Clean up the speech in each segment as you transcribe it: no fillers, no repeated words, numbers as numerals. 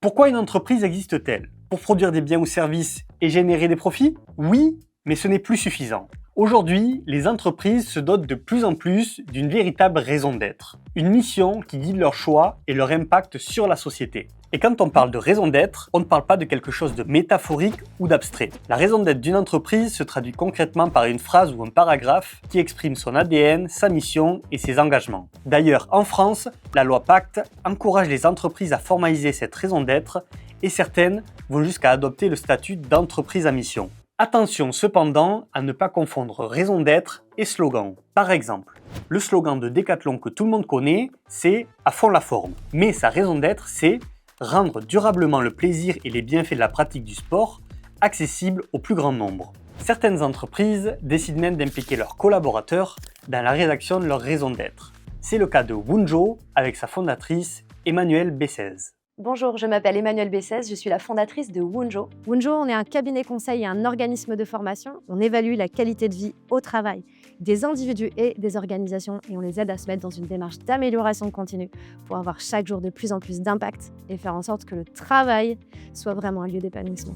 Pourquoi une entreprise existe-t-elle? Pour produire des biens ou services et générer des profits? Oui, mais ce n'est plus suffisant. Aujourd'hui, les entreprises se dotent de plus en plus d'une véritable raison d'être, une mission qui guide leurs choix et leur impact sur la société. Et quand on parle de raison d'être, on ne parle pas de quelque chose de métaphorique ou d'abstrait. La raison d'être d'une entreprise se traduit concrètement par une phrase ou un paragraphe qui exprime son ADN, sa mission et ses engagements. D'ailleurs, en France, la loi Pacte encourage les entreprises à formaliser cette raison d'être et certaines vont jusqu'à adopter le statut d'entreprise à mission. Attention cependant à ne pas confondre raison d'être et slogan. Par exemple, le slogan de Decathlon que tout le monde connaît, c'est « à fond la forme ». Mais sa raison d'être, c'est « rendre durablement le plaisir et les bienfaits de la pratique du sport accessibles au plus grand nombre ». Certaines entreprises décident même d'impliquer leurs collaborateurs dans la rédaction de leur raison d'être. C'est le cas de Wunjo avec sa fondatrice Emmanuelle Bessez. Bonjour, je m'appelle Emmanuelle Bessez, je suis la fondatrice de Wunjo. Wunjo, on est un cabinet conseil et un organisme de formation. On évalue la qualité de vie au travail des individus et des organisations et on les aide à se mettre dans une démarche d'amélioration continue pour avoir chaque jour de plus en plus d'impact et faire en sorte que le travail soit vraiment un lieu d'épanouissement.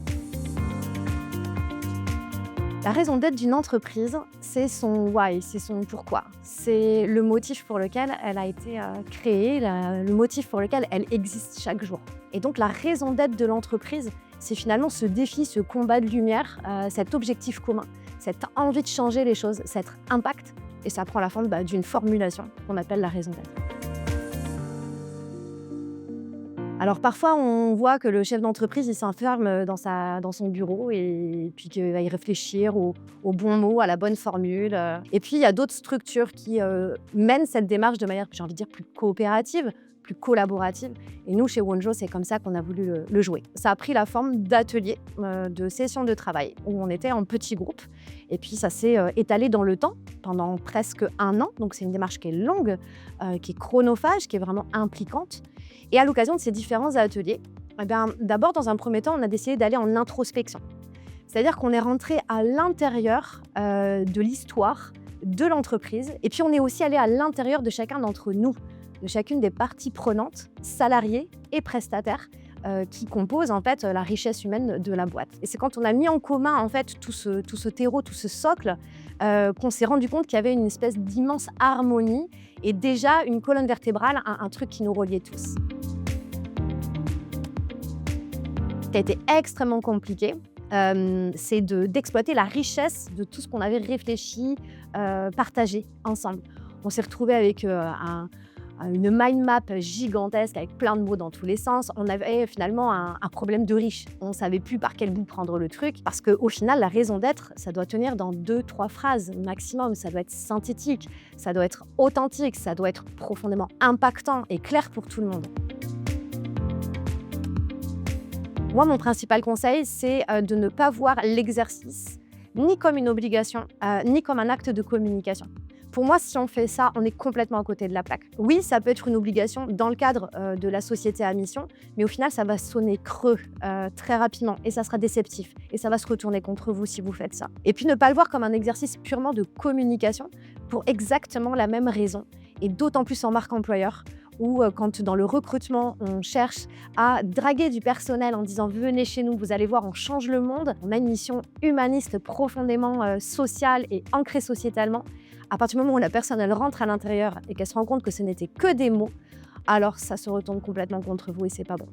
La raison d'être d'une entreprise, c'est son why, c'est son pourquoi. C'est le motif pour lequel elle a été créée, le motif pour lequel elle existe chaque jour. Et donc la raison d'être de l'entreprise, c'est finalement ce défi, ce combat de lumière, cet objectif commun, cette envie de changer les choses, cet impact. Et ça prend la forme d'une formulation qu'on appelle la raison d'être. Alors parfois, on voit que le chef d'entreprise il s'enferme dans son bureau et puis qu'il va y réfléchir au bon mot, à la bonne formule. Et puis, il y a d'autres structures qui mènent cette démarche de manière, j'ai envie de dire, plus coopérative, plus collaborative. Et nous, chez Wunjo, c'est comme ça qu'on a voulu le jouer. Ça a pris la forme d'ateliers, de sessions de travail, où on était en petits groupes. Et puis, ça s'est étalé dans le temps, pendant presque 1 an. Donc, c'est une démarche qui est longue, qui est chronophage, qui est vraiment impliquante. Et à l'occasion de ces différents ateliers, d'abord, dans un premier temps, on a décidé d'aller en introspection. C'est-à-dire qu'on est rentré à l'intérieur de l'histoire de l'entreprise. Et puis, on est aussi allé à l'intérieur de chacun d'entre nous, de chacune des parties prenantes, salariés et prestataires, qui composent en fait la richesse humaine de la boîte. Et c'est quand on a mis en commun en fait tout ce terreau, tout ce socle, qu'on s'est rendu compte qu'il y avait une espèce d'immense harmonie et déjà une colonne vertébrale, un truc qui nous reliait tous. Ce qui a été extrêmement compliqué, c'est d'exploiter la richesse de tout ce qu'on avait réfléchi, partagé ensemble. On s'est retrouvés avec une mind map gigantesque avec plein de mots dans tous les sens. On avait finalement un problème de riche. On ne savait plus par quel bout prendre le truc parce qu'au final, la raison d'être, ça doit tenir dans 2-3 phrases maximum. Ça doit être synthétique, ça doit être authentique, ça doit être profondément impactant et clair pour tout le monde. Moi, mon principal conseil, c'est de ne pas voir l'exercice ni comme une obligation, ni comme un acte de communication. Pour moi, si on fait ça, on est complètement à côté de la plaque. Oui, ça peut être une obligation dans le cadre de la société à mission, mais au final, ça va sonner creux très rapidement et ça sera déceptif et ça va se retourner contre vous si vous faites ça. Et puis, ne pas le voir comme un exercice purement de communication pour exactement la même raison et d'autant plus en marque employeur où quand dans le recrutement, on cherche à draguer du personnel en disant « venez chez nous, vous allez voir, on change le monde ». On a une mission humaniste profondément sociale et ancrée sociétalement. À partir du moment où la personne elle rentre à l'intérieur et qu'elle se rend compte que ce n'était que des mots, alors ça se retourne complètement contre vous et c'est pas bon.